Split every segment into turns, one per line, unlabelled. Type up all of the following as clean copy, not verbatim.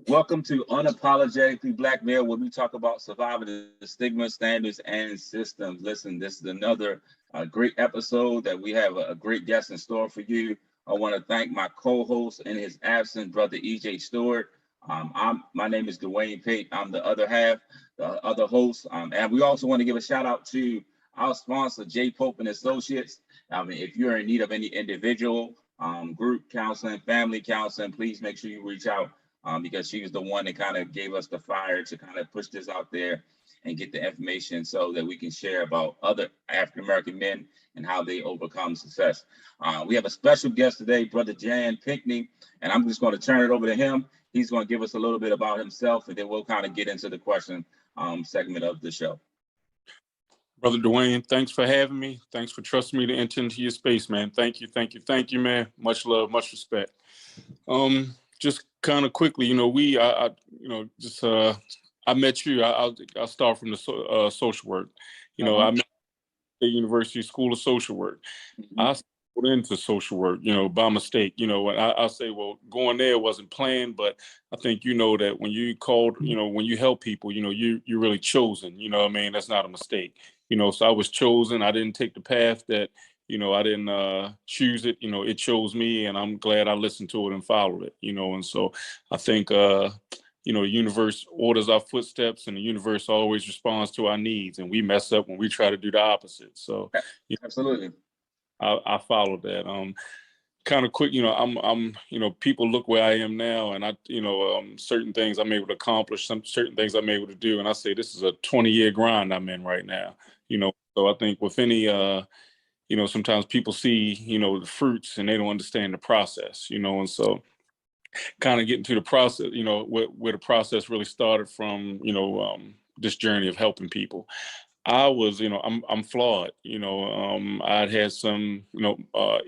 Welcome to Unapologetically Black Male, where we talk about surviving the stigma, standards, and systems. Listen, this is another great episode that we have a great guest in store for you. I want to thank my co-host in his absence, brother EJ Stewart. My name is Dwayne Pate. I'm the other half, the other host, and we also want to give a shout out to our sponsor, J Pope and Associates. If you're in need of any individual, group counseling, family counseling, please make sure you reach out because she was the one that kind of gave us the fire to kind of push this out there and get the information so that we can share about other African American men and how they overcome success. We have a special guest today, Brother Jan Pinkney, and I'm just going to turn it over to him. He's going to give us a little bit about himself, and then we'll kind of get into the question segment of the show.
Brother Dwayne, thanks for having me. Thanks for trusting me to enter into your space, man. Thank you, man. Much love, much respect. Just kind of quickly, I met you. I'll start from the social work. I met the University School of Social Work. I stumbled into social work, by mistake. And I say, well, going there wasn't planned, but I think that when you called, when you help people, you're really chosen. That's not a mistake. So I was chosen. I didn't take the path that I didn't choose it. It chose me, and I'm glad I listened to it and followed it. And so I think the universe orders our footsteps, and the universe always responds to our needs, and we mess up when we try to do the opposite. So
absolutely,
I followed that. Kind of quick, I'm people look where I am now, and certain things I'm able to accomplish, certain things I'm able to do, and I say this is a 20-year grind I'm in right now. So I think with any sometimes people see, the fruits and they don't understand the process, and so kind of getting to the process, where the process really started from, this journey of helping people. I was, I'm flawed, I'd had some,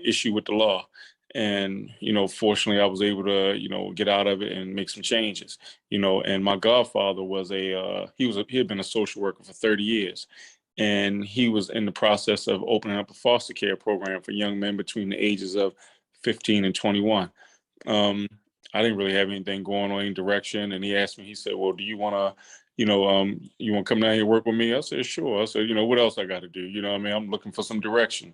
issue with the law. And, fortunately I was able to, get out of it and make some changes, and my godfather was he had been a social worker for 30 years. And he was in the process of opening up a foster care program for young men between the ages of 15 and 21. I didn't really have anything going on in direction. And he asked me, he said, well, do you want to, you want to come down here and work with me? I said, sure. I said, what else I got to do? I'm looking for some direction.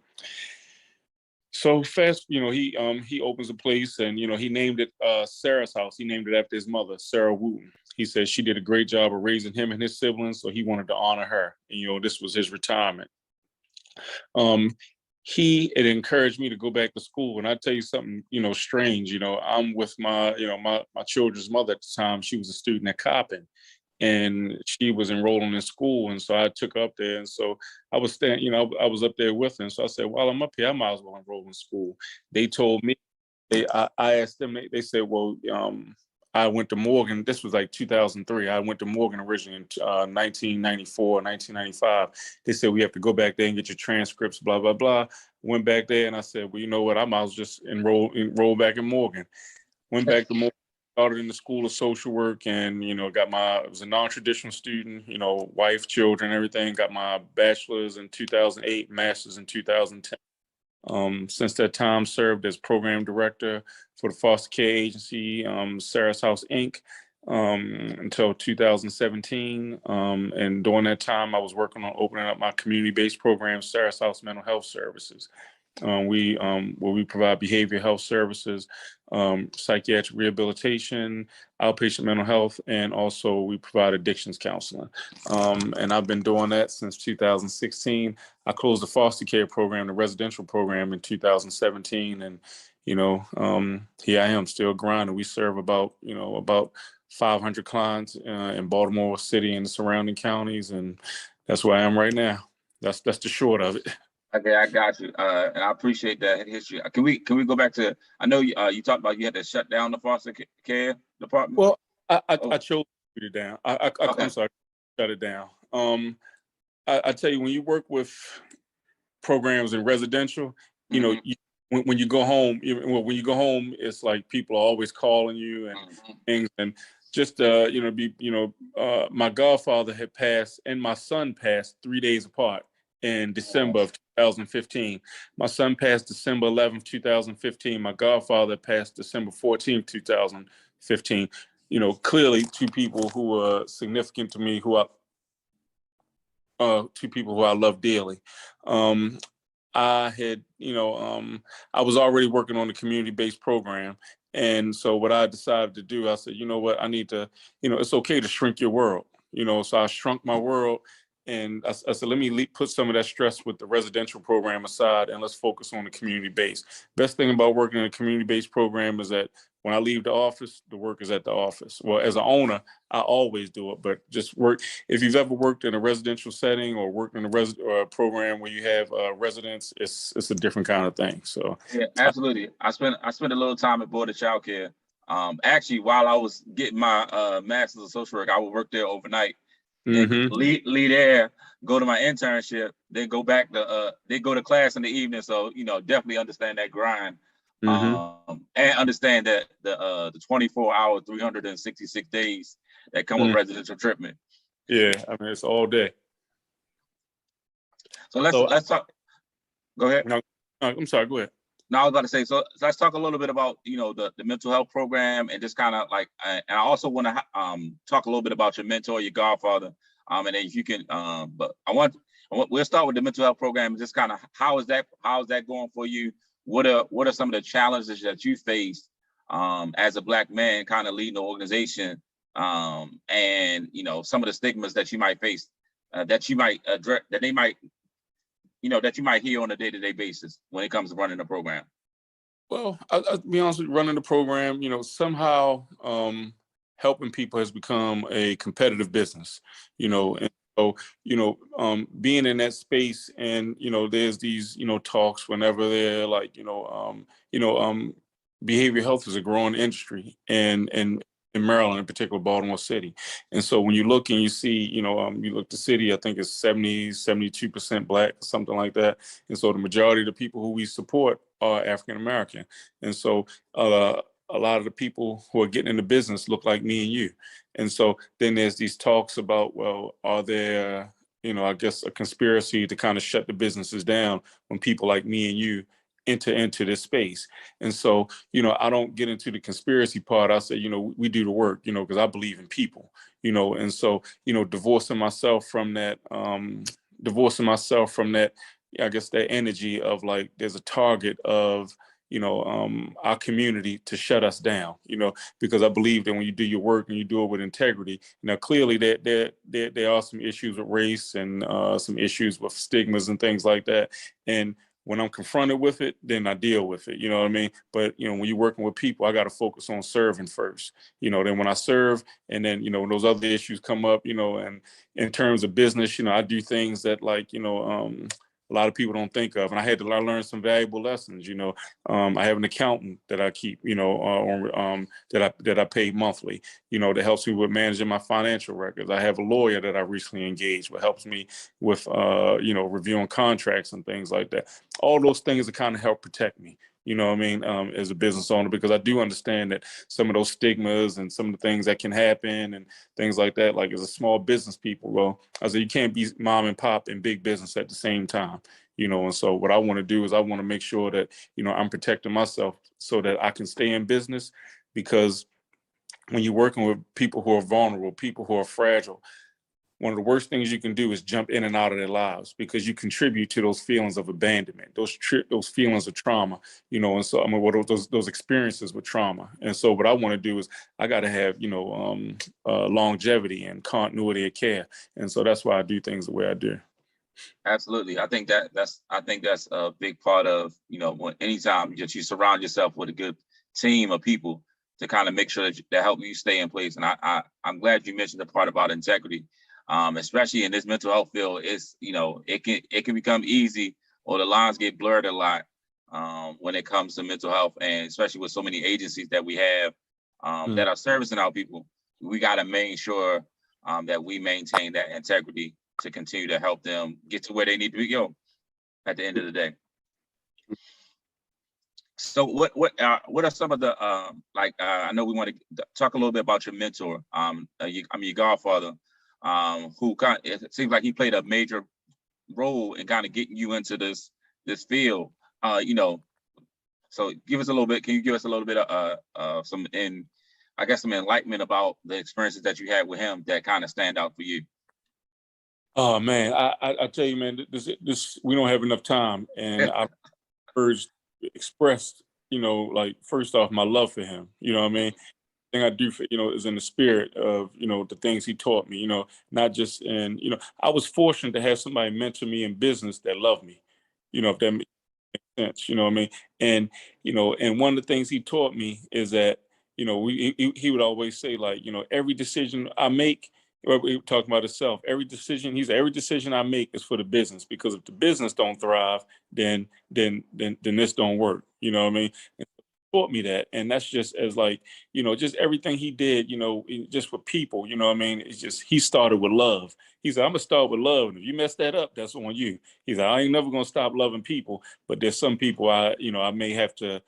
So fast, he opens a place, and, he named it Sarah's house. He named it after his mother, Sarah Wooten. He said she did a great job of raising him and his siblings, so he wanted to honor her. And, this was his retirement. It encouraged me to go back to school. And I tell you something, strange, I'm with my children's mother at the time. She was a student at Coppin, and she was enrolling in school. And so I took her up there. And so I was I was up there with her. And so I said, while I'm up here, I might as well enroll in school. They told me, I asked them, they said, well, I went to Morgan. This was like 2003. I went to Morgan originally in 1994, 1995. They said, we have to go back there and get your transcripts, blah, blah, blah. Went back there, and I said, well, you know what? I might as well just enroll back in Morgan. Went back to Morgan, started in the School of Social Work, and, I was a non-traditional student, wife, children, everything. Got my bachelor's in 2008, master's in 2010. Since that time, served as program director for the foster care agency, Sarah's House, Inc., until 2017. And during that time, I was working on opening up my community-based program, Sarah's House Mental Health Services. Where we provide behavioral health services, psychiatric rehabilitation, outpatient mental health, and also we provide addictions counseling. And I've been doing that since 2016. I closed the foster care program, the residential program, in 2017, and here I am still grinding. We serve about 500 clients in Baltimore City and the surrounding counties, and that's where I am right now. That's the short of it.
Okay, I got you, and I appreciate that history. Can we go back to? I know you talked about you had to shut down the foster care department.
Well, I chose to shut it down.
Okay.
I'm sorry, shut it down. I tell you, when you work with programs in residential, when you go home, it's like people are always calling you and things, and just my godfather had passed and my son passed 3 days apart in December of 2015. My son passed December 11th, 2015. My godfather passed December 14th, 2015. clearly two people who are significant to me, two people who I love dearly. I had, I was already working on the community-based program. And so what I decided to do, I said, you know what, I need to, it's okay to shrink your world, so I shrunk my world. And I said, let me put some of that stress with the residential program aside, and let's focus on the community base. Best thing about working in a community-based program is that when I leave the office, the work is at the office. Well, as an owner, I always do it, but just work. If you've ever worked in a residential setting or worked in a program where you have residents, it's a different kind of thing. So
yeah, absolutely. I spent a little time at Board of Child Care. Actually, while I was getting my master's of social work, I would work there overnight. Then leave there, go to my internship, then go back to then go to class in the evening. So definitely understand that grind, and understand that the 24-hour, 366 days that come with residential treatment.
Yeah, I mean it's all day.
So let's talk. Go ahead.
No, I'm sorry. Go ahead.
No, I was about to say, so let's talk a little bit about the mental health program, and just kind of like, and I also want to talk a little bit about your mentor, your godfather, and then if you can, but we'll start with the mental health program, and just kind of how is that going for you? What are some of the challenges that you faced as a Black man, kind of leading the organization, and some of the stigmas that you might face, that you might address, that they might that you might hear on a day-to-day basis when it comes to running the program?
Well, I'll be honest with you, running the program, somehow helping people has become a competitive business, and so, being in that space, and, there's these, talks whenever they're like, behavioral health is a growing industry, and in Maryland, in particular, Baltimore City. And so when you look and you see, you look the city, I think it's 72% Black, something like that. And so the majority of the people who we support are African American. And so a lot of the people who are getting into business look like me and you. And so then there's these talks about, well, are there, I guess a conspiracy to kind of shut the businesses down when people like me and you enter into this space. And so, I don't get into the conspiracy part. I say, we do the work, because I believe in people, and so, divorcing myself from that, I guess that energy of like, there's a target of, our community to shut us down, because I believe that when you do your work and you do it with integrity, clearly there are some issues with race, and some issues with stigmas and things like that. And when I'm confronted with it, then I deal with it. You know what I mean? But, when you're working with people, I got to focus on serving first. Then when I serve, and then, when those other issues come up, and in terms of business, I do things that like, a lot of people don't think of. And I had to learn some valuable lessons. I have an accountant that I keep, that I pay monthly, that helps me with managing my financial records. I have a lawyer that I recently engaged, what helps me with, reviewing contracts and things like that. All those things that kind of help protect me, as a business owner, because I do understand that some of those stigmas and some of the things that can happen and things like that, like as a small business people, well, I said, you can't be mom and pop and big business at the same time, and so what I want to do is I want to make sure that, I'm protecting myself so that I can stay in business, because when you're working with people who are vulnerable, people who are fragile, one of the worst things you can do is jump in and out of their lives, because you contribute to those feelings of abandonment, those feelings of trauma, and so I mean, those experiences with trauma. And so what I want to do is I got to have, longevity and continuity of care, and so that's why I do things the way I do.
Absolutely. I think that's a big part of, when anytime that you surround yourself with a good team of people to kind of make sure that help you stay in place. And I'm glad you mentioned the part about integrity, especially in this mental health field. It's, it can become easy, or the lines get blurred a lot when it comes to mental health, and especially with so many agencies that we have that are servicing our people. We got to make sure that we maintain that integrity to continue to help them get to where they need to go at the end of the day. So what are some of the I know we want to talk a little bit about your mentor, your godfather, who it seems like he played a major role in kind of getting you into this field. So give us a little bit. Can you give us a little bit of some I guess, some enlightenment about the experiences that you had with him that kind of stand out for you?
Oh man, I tell you, man, this we don't have enough time, and I first expressed, like first off, my love for him. You know what I mean? Thing I do for is in the spirit of the things he taught me. Not just in I was fortunate to have somebody mentor me in business that loved me. If that makes sense. You know what I mean? And and one of the things he taught me is that he would always say, like, every decision I make. Well, we were talking about himself. Every decision, every decision I make is for the business, because if the business don't thrive, then this don't work. You know what I mean? Taught me that, and that's just as, like, just everything he did, just for people. You know what I mean? It's just, he started with love. He said, I'm gonna start with love, and if you mess that up, that's on you. He said, I ain't never gonna stop loving people, but there's some people I may have to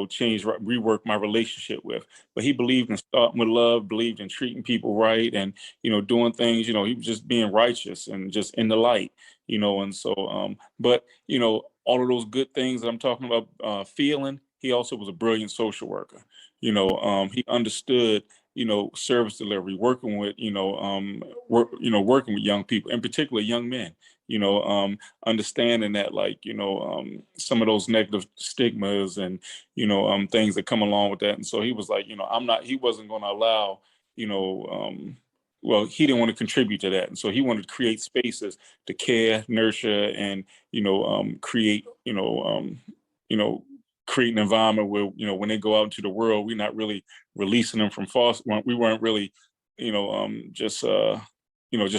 change, rework my relationship with. But he believed in starting with love, believed in treating people right, and doing things. He was just being righteous and just in the light. And so but all of those good things that I'm talking about, feeling, he also was a brilliant social worker. He understood, service delivery, working with, working with young people, in particular young men. Understanding that, like, some of those negative stigmas and things that come along with that. And so he was like, he wasn't going to allow, well, he didn't want to contribute to that, and so he wanted to create spaces to care, nurture, and create, you know, create an environment where when they go out into the world, we're not really releasing them from foster. We weren't really, just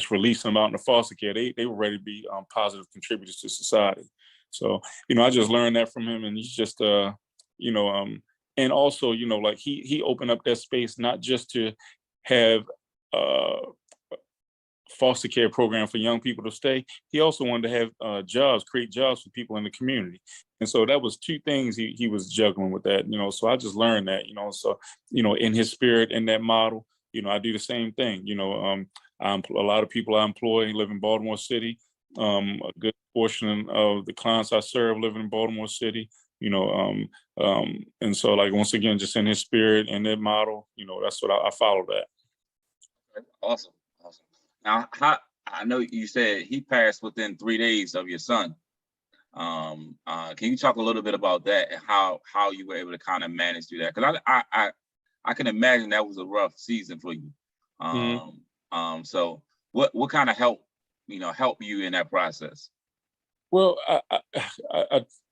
releasing them out into foster care. They were ready to be positive contributors to society. So I just learned that from him, and he's just and also like he opened up that space not just to have uh foster care program for young people to stay. He also wanted to have jobs, create jobs for people in the community. And so that was two things he was juggling with that, so I just learned that, so, in his spirit, in that model, I do the same thing. A lot of people I employ live in Baltimore City. A good portion of the clients I serve live in Baltimore City, and so, like, once again, just in his spirit and that model, that's what I follow that.
Awesome. Awesome. Now, I know you said he passed within 3 days of your son. Can you talk a little bit about that and how you were able to kind of manage through that? Because I can imagine that was a rough season for you. So what kind of help you in that process?
Well,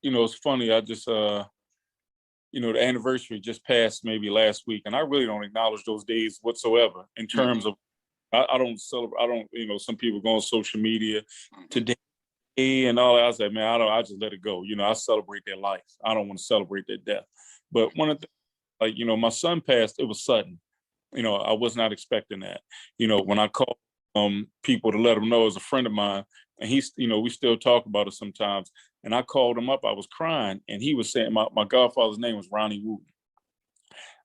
it's funny. I just the anniversary just passed maybe last week, and I really don't acknowledge those days whatsoever in terms of, I don't celebrate. I don't, some people go on social media today and all that. I say, man, I just let it go. I celebrate their life. I don't want to celebrate their death. But one of the, like, my son passed, it was sudden. I was not expecting that. When I called people to let them know, as a friend of mine, and he's, we still talk about it sometimes. And I called him up, I was crying, and he was saying, my godfather's name was Ronnie Wooten.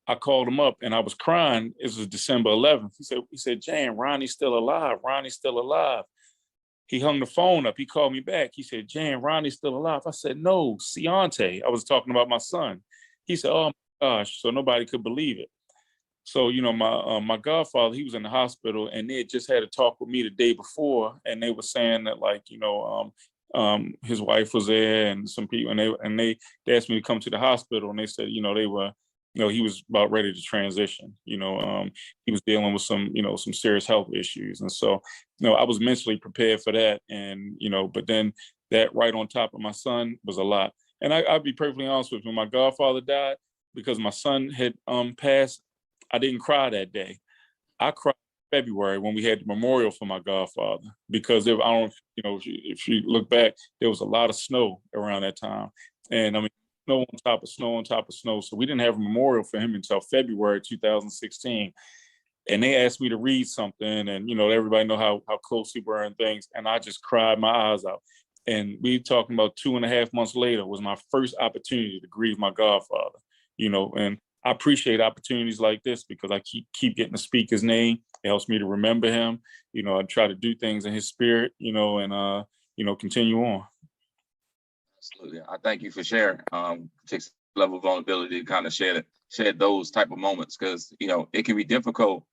I called him up and I was crying. It was December 11th. He said, Jan, Ronnie's still alive. Ronnie's still alive. He hung the phone up. He called me back. He said, Jan, Ronnie's still alive. I said, no, Ciante. I was talking about my son. He said, oh my gosh. So nobody could believe it. So, my godfather, he was in the hospital, and they had just had a talk with me the day before, and they were saying that, like, his wife was there and some people, and they asked me to come to the hospital, and they said, they were, he was about ready to transition. He was dealing with some serious health issues. And so, I was mentally prepared for that. And, but then that right on top of my son was a lot. And I'll be perfectly honest with you, when my godfather died, because my son had passed, I didn't cry that day. I cried in February when we had the memorial for my godfather, because I don't, if you look back, there was a lot of snow around that time. And I mean, snow on top of snow on top of snow. So we didn't have a memorial for him until February 2016. And they asked me to read something, and everybody know how close we were and things. And I just cried my eyes out. And we talking about 2.5 months later was my first opportunity to grieve my godfather, and I appreciate opportunities like this because I keep getting to speak his name. It helps me to remember him. I try to do things in his spirit, and continue on.
Absolutely. I thank you for sharing. Takes a level of vulnerability to kind of share share those type of moments, because it can be difficult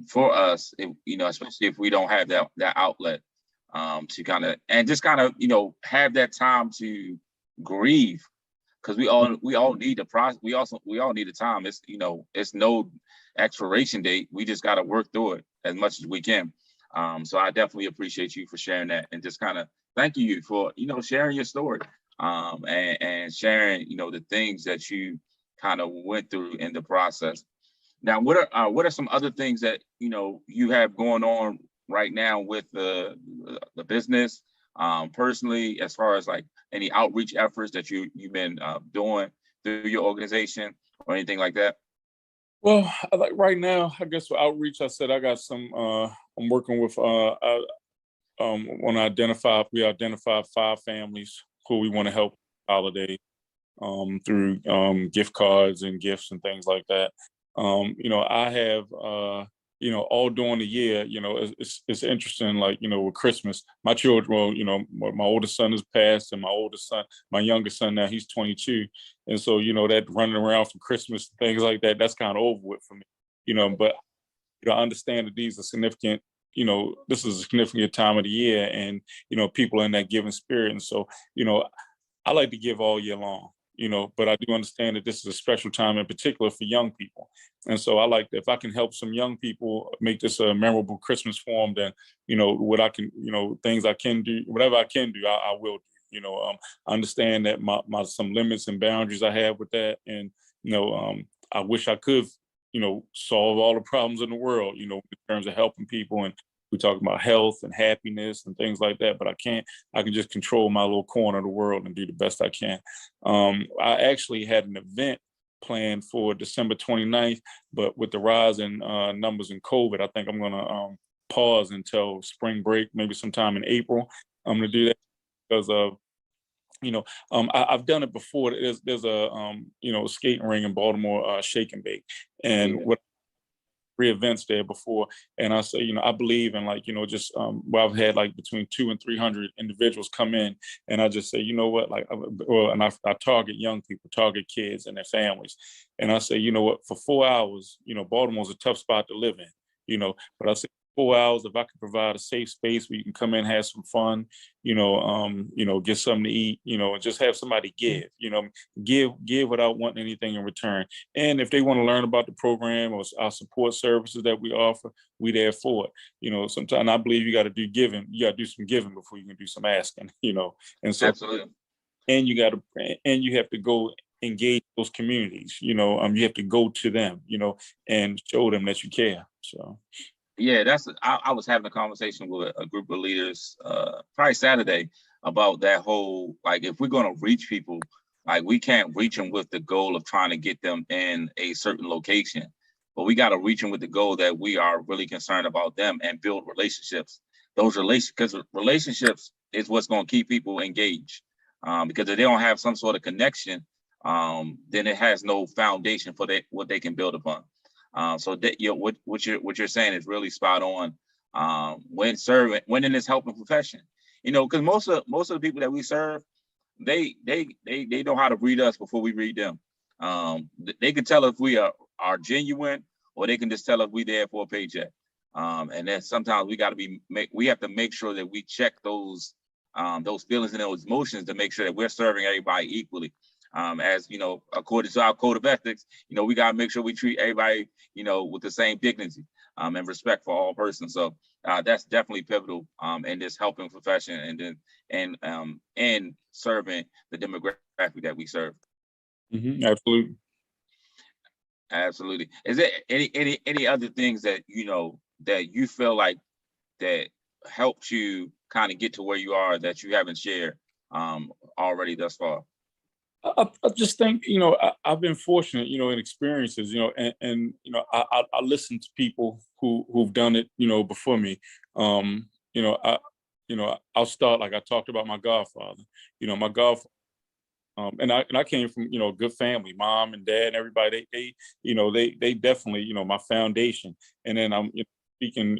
for us, if, especially if we don't have that outlet to kind of have that time to grieve, because we all need the process. We all need the time. It's no expiration date. We just got to work through it as much as we can. So I definitely appreciate you for sharing that, and just kind of thank you for sharing your story, and sharing the things that you kind of went through in the process. Now, what are some other things that you have going on right now with the business, personally, as far as like any outreach efforts that you've been doing through your organization or anything like that?
Well, like right now, I guess for outreach, I said I got some. I'm working with. I want to identify. We identified 5 families who we want to help holiday through gift cards and gifts and things like that. I have, all during the year, it's interesting, like, with Christmas, my children, well, my oldest son has passed, and my youngest son now, he's 22. And so, that running around for Christmas, things like that, that's kind of over with for me, but, I understand that these are significant, this is a significant time of the year, and, people are in that giving spirit. And so, I like to give all year long, but I do understand that this is a special time in particular for young people. And so I like that if I can help some young people make this a memorable Christmas for them, then, what I can, things I can do, whatever I can do, I will do. I understand that my some limits and boundaries I have with that. And, I wish I could, solve all the problems in the world, in terms of helping people. And we talk about health and happiness and things like that, but I can't. I can just control my little corner of the world and do the best I can. I actually had an event planned for December 29th, but with the rise in numbers in COVID, I think I'm going to pause until spring break, maybe sometime in April. I'm going to do that because of, I've done it before. There's a, skating ring in Baltimore, Shake and Bake. And
Yeah.
what 3 events there before. And I say, I believe in, like, just where I've had like between 200 and 300 individuals come in. And I just say, you know what, like, I target young people, target kids and their families. And I say, you know what, for 4 hours, Baltimore's a tough spot to live in, but I say 4 hours, if I can provide a safe space where you can come in, have some fun, get something to eat, and just have somebody give without wanting anything in return. And if they want to learn about the program or our support services that we offer, we there for it. Sometimes I believe you got to do giving. You got to do some giving before you can do some asking. And so,
Absolutely.
and you have to go engage those communities. You have to go to them. And show them that you care. So.
Yeah, I was having a conversation with a group of leaders probably Saturday about that whole, like, if we're going to reach people, like, we can't reach them with the goal of trying to get them in a certain location, but we got to reach them with the goal that we are really concerned about them and build relationships. Because relationships is what's going to keep people engaged. Because if they don't have some sort of connection, then it has no foundation for what they can build upon. So that what you're saying is really spot on. When in this helping profession, because most of the people that we serve, they know how to read us before we read them. They can tell if we are genuine, or they can just tell if we there for a paycheck. And then sometimes we have to make sure that we check those feelings and those emotions to make sure that we're serving everybody equally. As according to our code of ethics, we got to make sure we treat everybody, with the same dignity and respect for all persons. So that's definitely pivotal in this helping profession, and serving the demographic that we serve.
Mm-hmm, absolutely.
Absolutely. Is there any other things that that you feel like that helped you kind of get to where you are that you haven't shared already thus far?
I just think, I've been fortunate, in experiences, and I listen to people who've done it, before me. Um, I'll start, like I talked about my godfather. My godfather, and I came from, a good family, mom and dad and everybody. They definitely, my foundation. And then I'm speaking,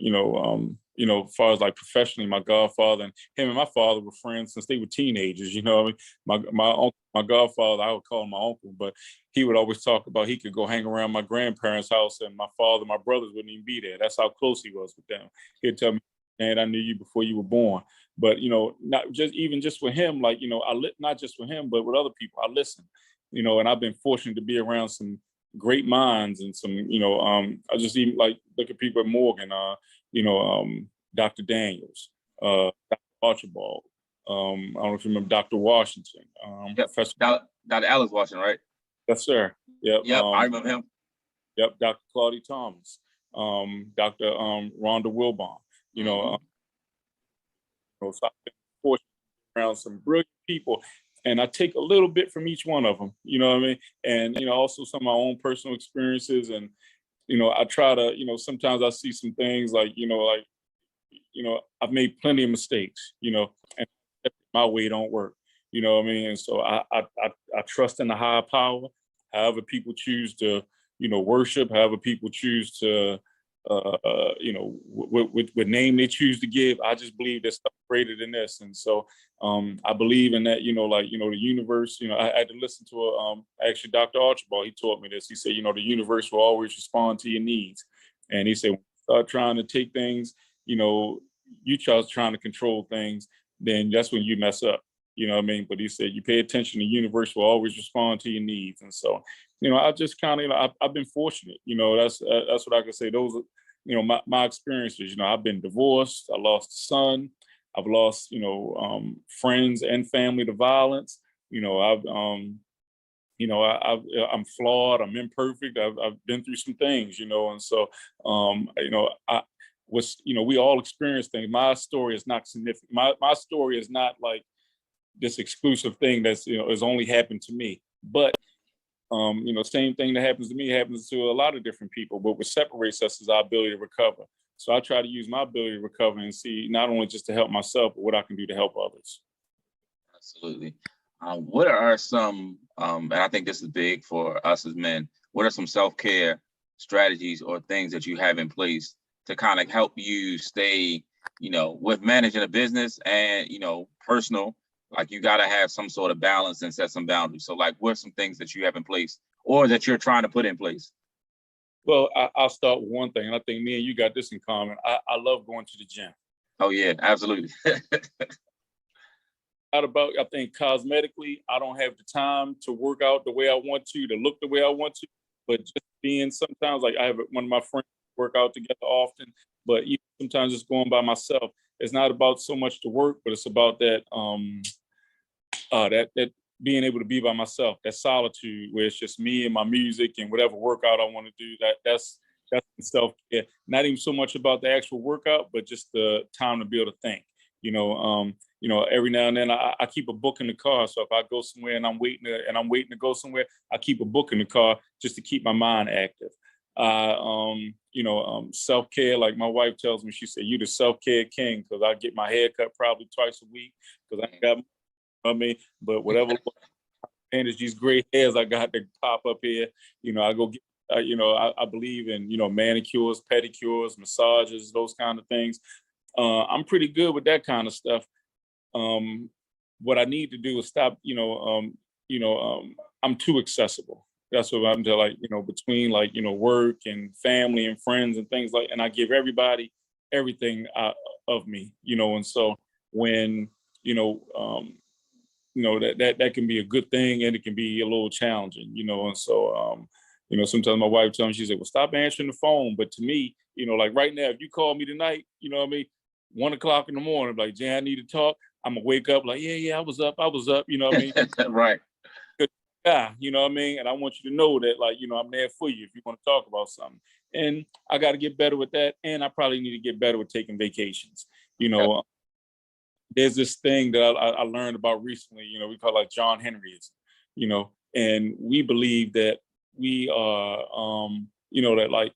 as far as like professionally, my godfather and him and my father were friends since they were teenagers. You know, what I mean, my uncle, my godfather, I would call him my uncle, but he would always talk about he could go hang around my grandparents' house, and my father, my brothers wouldn't even be there. That's how close he was with them. He'd tell me, "Man, I knew you before you were born." But not just with him, like not just with him, but with other people, I listen. And I've been fortunate to be around some great minds and some, I just even like look at people at Morgan, Dr. Daniels, Dr. Archibald. I don't know if you remember Dr. Washington,
Yep.
Professor.
Dr. Alice Washington, right?
Yes, sir. Yep.
Yep, I remember him.
Yep, Dr. Claudia Thomas, Dr. Rhonda Wilbon. So I've been fortunate around some brilliant people, and I take a little bit from each one of them. You know what I mean? And also some of my own personal experiences, and I try to, sometimes I see some things like, I've made plenty of mistakes, and my way don't work. You know what I mean? And so I trust in the higher power. However people choose to, worship, however people choose to, what name they choose to give. I just believe there's stuff greater than this. And so I believe in that, the universe, I had to listen to actually Dr. Archibald, he taught me this. He said, the universe will always respond to your needs. And he said, when you start trying to take things, you start trying to control things, then that's when you mess up. You know what I mean? But he said, you pay attention, the universe will always respond to your needs. And so, I just kind of, I've been fortunate. That's what I can say. Those are, my experiences. I've been divorced. I lost a son. I've lost, friends and family to violence. I'm flawed. I'm imperfect. I've been through some things, and so, we all experience things. My story is not significant. My story is not like this exclusive thing that's, has only happened to me. But, same thing that happens to me happens to a lot of different people. But what separates us is our ability to recover. So I try to use my ability to recover and see not only just to help myself, but what I can do to help others.
Absolutely. What are some, and I think this is big for us as men, what are some self-care strategies or things that you have in place to kind of help you stay, with managing a business and, personal, like you got to have some sort of balance and set some boundaries. So like, what are some things that you have in place or that you're trying to put in place?
Well, I'll start with one thing, and I think me and you got this in common. I love going to the gym.
Oh yeah, absolutely.
I think cosmetically, I don't have the time to work out the way I want to look the way I want to, but just being sometimes like I have one of my friends work out together often, but even sometimes just going by myself. It's not about so much the work, but it's about that that being able to be by myself, that solitude where it's just me and my music and whatever workout I want to do. That's self-care. Not even so much about the actual workout, but just the time to be able to think. Every now and then I keep a book in the car. So if I go somewhere and I'm waiting to go somewhere, I keep a book in the car just to keep my mind active. Self-care, like my wife tells me, she said, you the self-care king, because I get my hair cut probably twice a week because I got, but whatever manage these gray hairs I got to pop up here, I go get, I believe in, manicures, pedicures, massages, those kind of things. I'm pretty good with that kind of stuff. What I need to do is stop, I'm too accessible. That's what I'm to like, between like, work and family and friends and things like, and I give everybody everything of me, and so when, that can be a good thing and it can be a little challenging, and so, sometimes my wife tells me, she said, well, stop answering the phone. But to me, like right now, if you call me tonight, 1:00 in the morning, like, Jay, I need to talk. I'm gonna wake up like, yeah, I was up,
Right.
Yeah, and I want you to know that, like, I'm there for you if you want to talk about something. And I got to get better with that. And I probably need to get better with taking vacations.
Yeah.
There's this thing that I learned about recently, we call like John Henryism, and we believe that we are, that like,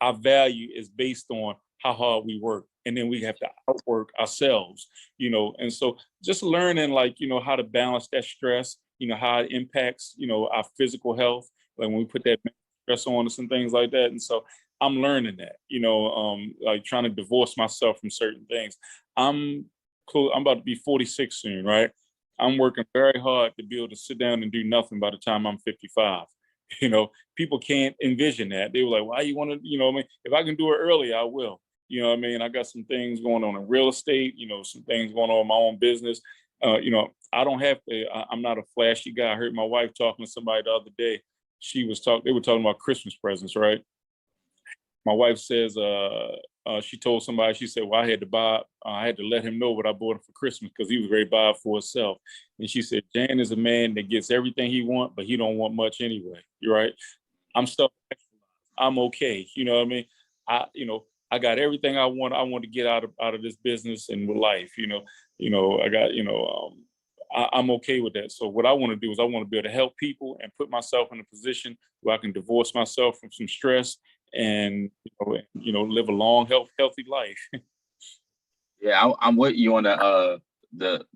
our value is based on how hard we work. And then we have to outwork ourselves, and so just learning like, how to balance that stress, how it impacts, our physical health, like when we put that stress on us and things like that. And so I'm learning that, like trying to divorce myself from certain things. I'm cool. I'm about to be 46 soon, right? I'm working very hard to be able to sit down and do nothing by the time I'm 55. You know, people can't envision that. They were like, why you want to, I mean, if I can do it early, I will. You know what I mean? I got some things going on in real estate, some things going on in my own business. I don't have to, I'm not a flashy guy. I heard my wife talking to somebody the other day. They were talking about Christmas presents, right? My wife says, she told somebody, she said, well, I had to let him know what I bought him for Christmas because he was ready to buy it for himself. And she said, Jan is a man that gets everything he wants, but he don't want much anyway. You're right. I'm stuck. I'm okay. You know what I mean? I got everything I want. I want to get out of this business and with life. I got, I'm okay with that. So what I want to do is I want to be able to help people and put myself in a position where I can divorce myself from some stress and live a long, healthy life.
Yeah, I'm with you on the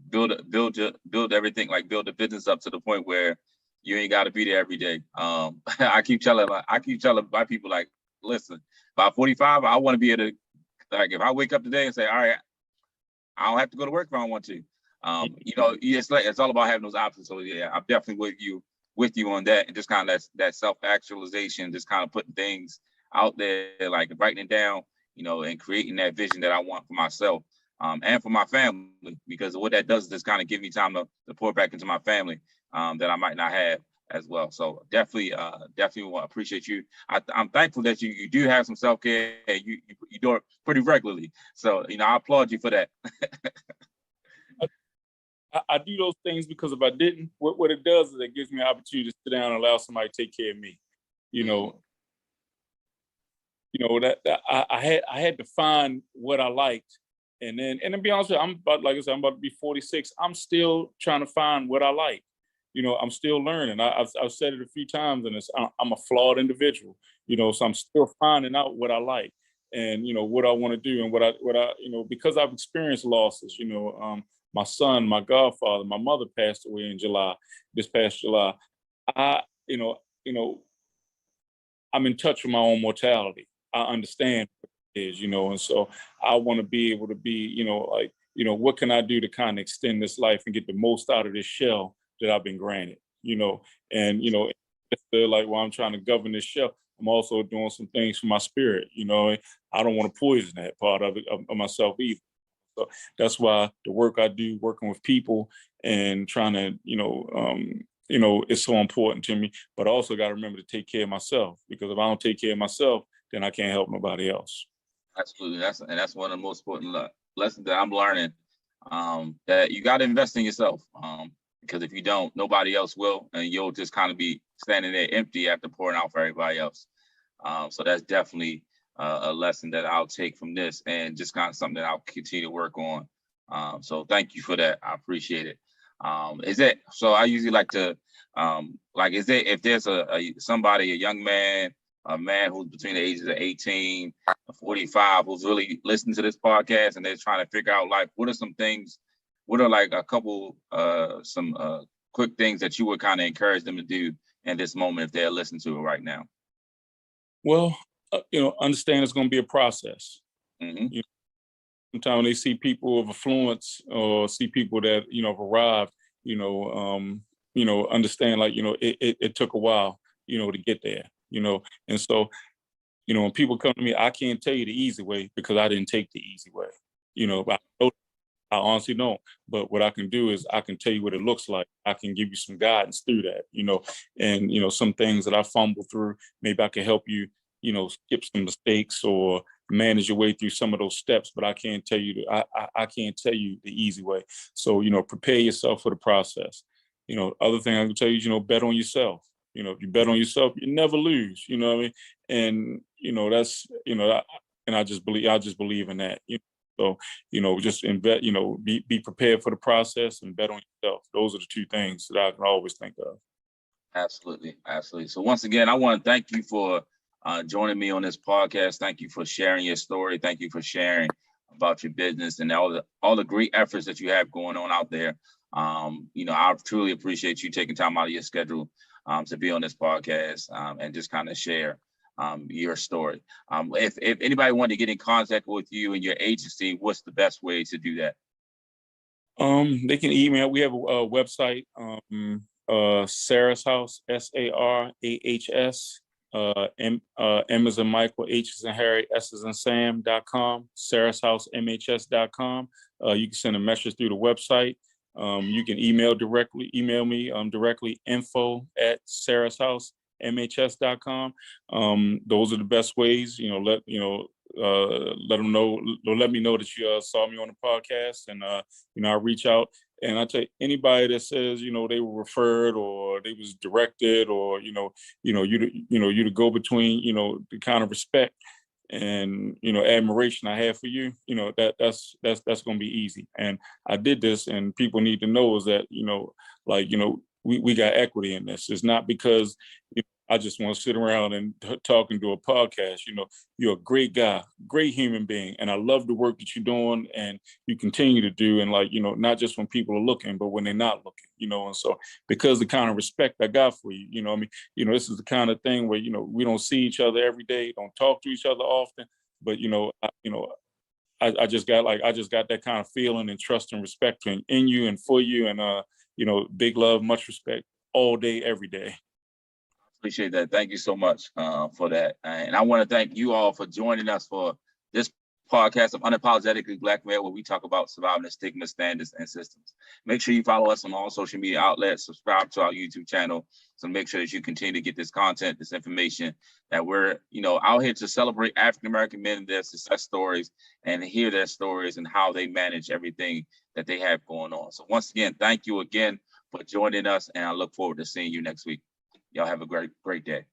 build everything, like build the business up to the point where you ain't got to be there every day. I keep telling my people, like, listen, by 45, I want to be able to, like, if I wake up today and say, all right, I don't have to go to work if I don't want to. It's all about having those options. So yeah, I'm definitely with you on that, and just kind of that self-actualization, just kind of putting things out there, like writing it down, and creating that vision that I want for myself, and for my family, because what that does is just kind of give me time to pour back into my family, that I might not have as well. So definitely want to appreciate you. I'm thankful that you do have some self-care, and you do it pretty regularly. So, I applaud you for that.
I do those things because if I didn't, what it does is it gives me an opportunity to sit down and allow somebody to take care of me. That I had to find what I liked, and to be honest with you, like I said, I'm about to be 46. I'm still trying to find what I like. I'm still learning. I've said it a few times, and I'm a flawed individual. So I'm still finding out what I like, and what I want to do, and what I because I've experienced losses. My son, my godfather, my mother passed away in this past July. I, you know, you know, I'm in touch with my own mortality. I understand what it is, and so I want to be able to be, what can I do to kind of extend this life and get the most out of this shell that I've been granted, and like while I'm trying to govern this shell, I'm also doing some things for my spirit, I don't want to poison that part of it of myself either. So that's why the work I do, working with people and trying to, it's so important to me. But I also got to remember to take care of myself, because if I don't take care of myself, then I can't help nobody else.
Absolutely. That's one of the most important lessons that I'm learning. That you got to invest in yourself. Because if you don't, nobody else will, and you'll just kind of be standing there empty after pouring out for everybody else. So that's definitely a lesson that I'll take from this, and just kind of something that I'll continue to work on. So thank you for that. I appreciate it. So I usually like to, if there's a young man, a man who's between the ages of 18 and 45, who's really listening to this podcast and they're trying to figure out life, what are like a couple, some quick things that you would kind of encourage them to do in this moment if they're listening to it right now?
Well, understand it's going to be a process.
Mm-hmm.
Sometimes when they see people of affluence or see people that have arrived, understand, like, it took a while, to get there, and so when people come to me, I can't tell you the easy way because I didn't take the easy way. I honestly don't. But what I can do is I can tell you what it looks like. I can give you some guidance through that, and some things that I fumble through. Maybe I can help you, skip some mistakes or manage your way through some of those steps. But I can't tell you I can't tell you the easy way. So prepare yourself for the process. Other thing I can tell you, bet on yourself. If you bet on yourself, you never lose. You know what I mean? And that's and I just believe in that. So, just invest, be prepared for the process and bet on yourself. Those are the two things that I can always think of.
Absolutely. Absolutely. So once again, I want to thank you for joining me on this podcast. Thank you for sharing your story. Thank you for sharing about your business and all the great efforts that you have going on out there. I truly appreciate you taking time out of your schedule to be on this podcast and just kind of share your story. If anybody wanted to get in contact with you and your agency, what's the best way to do that?
They can email. We have a website, Sarah's House, SARAHS, M as in Michael, H as in Harry, S as in Sam.com, Sarah's House, MHS.com. You can send a message through the website. You can email me directly, info@Sarah's House, MHS.com. Those are the best ways. Let them know. Let me know that you saw me on the podcast, and I reach out. And I tell you, anybody that says they were referred or they was directed, or you the go between, the kind of respect and admiration I have for you, that's going to be easy. And I did this, and people need to know is that we got equity in this. It's not because I just want to sit around and talk and do a podcast. You're a great guy, great human being, and I love the work that you're doing and you continue to do. And not just when people are looking, but when they're not looking. And so because the kind of respect I got for you, this is the kind of thing where we don't see each other every day, don't talk to each other often, but I just got that kind of feeling and trust and respect in you and for you, and big love, much respect all day, every day.
Appreciate that. Thank you so much for that. And I want to thank you all for joining us for this podcast of Unapologetically Black Male, where we talk about surviving the stigma, standards, and systems. Make sure you follow us on all social media outlets, subscribe to our YouTube channel. So make sure that you continue to get this content, this information, that we're, out here to celebrate African-American men and their success stories and hear their stories and how they manage everything that they have going on. So once again, thank you again for joining us, and I look forward to seeing you next week. Y'all have a great day.